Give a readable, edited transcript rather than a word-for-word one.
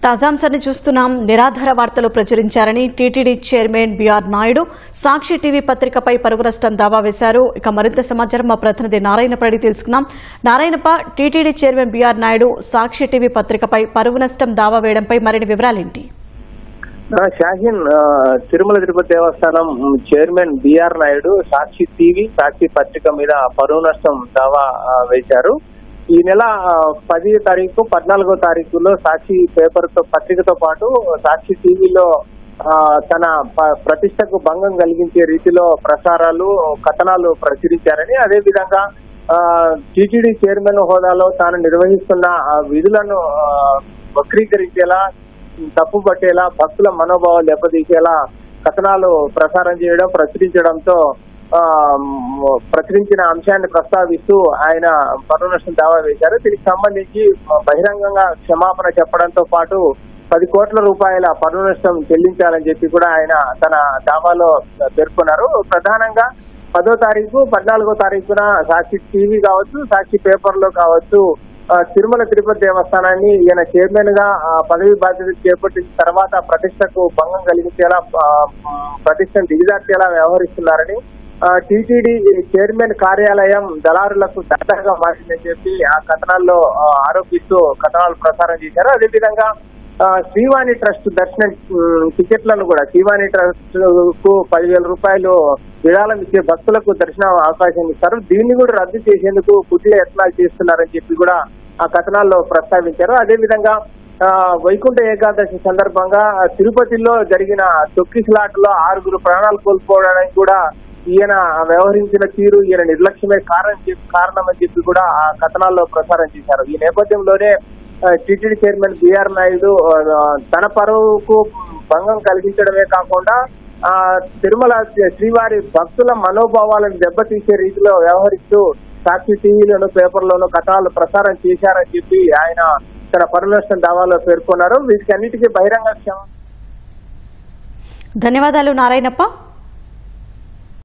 తాజాంశాన్ని చూస్తున్నాం. నిరాధార వార్తలు ప్రచురించారని TTD chairman BR Naidu సాక్షి TV పత్రికపై పరువు నష్టం దావా వేశారు. ఇక మరింత సమాచారం మా ప్రతినిధి నారాయణప అడిగి తెలుసుకుందాం. నారాయణప, టీటీడీ చైర్మన్ బిఆర్ నాయుడు సాక్షి టీవీ పత్రికపై పరువు నష్టం దావా వేయడంపై మరిన్ని వివరాలేంటి? షాహీన్, తిరుమల తిరుపతి దేవస్థానం చైర్మన్ బిఆర్ నాయుడు సాక్షి టీవీ, సాక్షి పత్రిక మీద పరువు నష్టం దావా వేశారు. ఈ నెల 10వ తారీఖు 14వ తారీఖులో సాక్షి పత్రికతో పాటు సాక్షి టీవీలో తన ప్రతిష్టకు భంగం కలిగించే రీతిలో ప్రసారాలు, కథనాలు ప్రచురించారని, అదేవిధంగా టీటీడీ చైర్మన్ హోదాలో తాను నిర్వహిస్తున్న విధులను వక్రీకరించేలా, తప్పు పట్టేలా, భక్తుల మనోభావాలు దెబ్బతీసేలా కథనాలు ప్రసారం చేయడం, ప్రచురించడంతో ప్రచురించిన అంశాన్ని ప్రస్తావిస్తూ ఆయన పరువు నష్టం దావా వేశారు. దీనికి సంబంధించి బహిరంగంగా క్షమాపణ చెప్పడంతో పాటు 10 కోట్ల రూపాయల పరువు నష్టం చెల్లించాలని చెప్పి కూడా ఆయన తన దావాలో పేర్కొన్నారు. ప్రధానంగా 10వ తారీఖు 14వ తారీఖున సాక్షి టీవీ కావచ్చు, సాక్షి పేపర్ లో కావచ్చు, తిరుమల తిరుపతి దేవస్థానాన్ని ఈయన చైర్మన్ గా పదవి బాధ్యత చేపట్టిన తర్వాత ప్రతిష్టకు భంగం కలిగించేలా, ప్రతిష్టను దిగజార్చేలా వ్యవహరిస్తున్నారని, టీటీడీ చైర్మన్ కార్యాలయం దళారులకు దత్తగా మారిందని చెప్పి ఆ కథనాల్లో ఆరోపిస్తూ కథనాలు ప్రసారం చేశారు. అదేవిధంగా శ్రీవాణి ట్రస్ట్ దర్శనం టికెట్లను కూడా, శ్రీవాణి ట్రస్ట్ కు 10,000 రూపాయలు విరాళం ఇచ్చే భక్తులకు దర్శనం అవకాశం ఇస్తారు. దీన్ని కూడా రద్దు చేసేందుకు కుటిల యత్నాలు చేస్తున్నారని చెప్పి కూడా ఆ కథనాల్లో ప్రస్తావించారు. అదేవిధంగా వైకుంఠ ఏకాదశి సందర్భంగా తిరుపతిలో జరిగిన తొక్కిసలాటలో 6 ప్రాణాలు కోల్పోవడానికి కూడా ఈయన వ్యవహరించిన తీరు, ఈయన నిర్లక్ష్యమే కారణం అని చెప్పి కూడా ఆ కథనాల్లో ప్రసారం చేశారు. ఈ నేపథ్యంలోనే టీటీడీ చైర్మన్ బిఆర్ నాయుడు తన పరువుకు భంగం కలిగించడమే కాకుండా తిరుమల శ్రీవారి భక్తుల మనోభావాలను దెబ్బతీసే రీతిలో వ్యవహరిస్తూ సాక్షి టీవీలోను, పేపర్లోను కథనాలు ప్రసారం చేశారని చెప్పి ఆయన తన పరువు నష్టం దావాలో పేర్కొన్నారు. వీటికి అన్నిటికీ బహిరంగ ధన్యవాదాలు నారాయణప్ప.